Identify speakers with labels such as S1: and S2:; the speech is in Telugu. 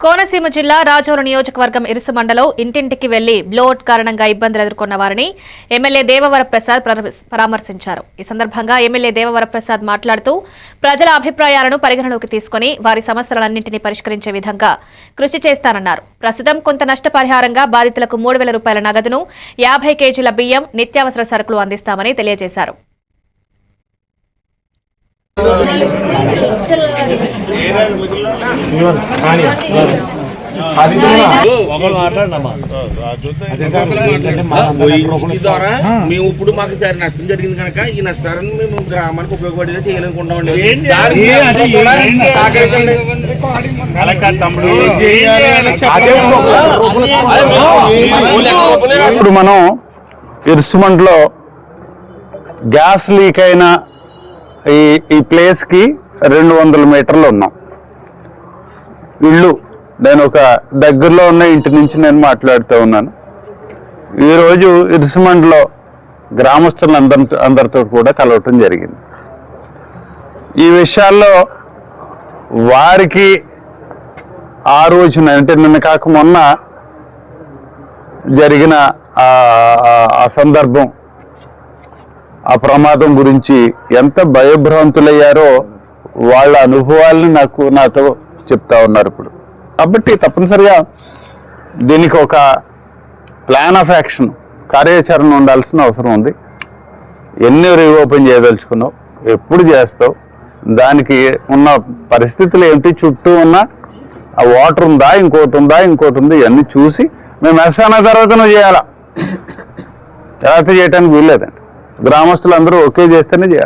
S1: కోనసీమ జిల్లా రాజోలు నియోజకవర్గం ఇరుసు మండలం ఇంటింటికి వెళ్లి బ్లోట్ కారణంగా ఇబ్బందులు ఎదుర్కొన్న వారిని ఎమ్మెల్యే దేవవరప్రసాద్ పరామర్శించారు. ఈ సందర్భంగా ఎమ్మెల్యే దేవవరప్రసాద్ మాట్లాడుతూ ప్రజల అభిప్రాయాలను పరిగణలోకి తీసుకుని వారి సమస్యలన్నింటినీ పరిష్కరించే విధంగా కృషి చేస్తానన్నారు. ప్రస్తుతం కొంత నష్టపరిహారంగా బాధితులకు 3,000 రూపాయల నగదును 50 కేజీల బియ్యం నిత్యావసర సరుకులు అందిస్తామని తెలియజేశారు.
S2: మేము ఇప్పుడు మాకు నష్టం జరిగింది కనుక ఈ నష్టాలను మేము గ్రామానికి ఉపయోగపడేలా చేయాలనుకుంటామండి.
S3: ఇప్పుడు మనం ఇరుసుమండలో గ్యాస్ లీక్ అయిన ఈ ప్లేస్కి 200 మీటర్లు ఉన్నాం. ఇల్లు నేను ఒక దగ్గరలో ఉన్న ఇంటి నుంచి నేను మాట్లాడుతూ ఉన్నాను. ఈరోజు ఇరుసుమండలో గ్రామస్తులందరితో కూడా కలవటం జరిగింది. ఈ విషయాల్లో వారికి ఆ రోజున అంటే నిన్న కాక మొన్న జరిగిన ఆ సందర్భం, ఆ ప్రమాదం గురించి ఎంత భయభ్రాంతులయ్యారో వాళ్ళ అనుభవాల్ని నాతో చెప్తా ఉన్నారు ఇప్పుడు. కాబట్టి తప్పనిసరిగా దీనికి ఒక ప్లాన్ ఆఫ్ యాక్షన్, కార్యాచరణ ఉండాల్సిన అవసరం ఉంది. ఎన్ని రీఓపెన్ చేయదలుచుకున్నావు, ఎప్పుడు చేస్తావు, దానికి ఉన్న పరిస్థితులు ఏంటి, చుట్టూ ఉన్న ఆ వాటర్ ఉందా, ఇంకోటి ఉంది, ఇవన్నీ చూసి మేము అన్న తర్వాత నువ్వు చేయాలా, తర్వాత చేయడానికి వీల్లేదండి. గ్రామస్తులందరూ ఓకే చేస్తేనే చేయాలి.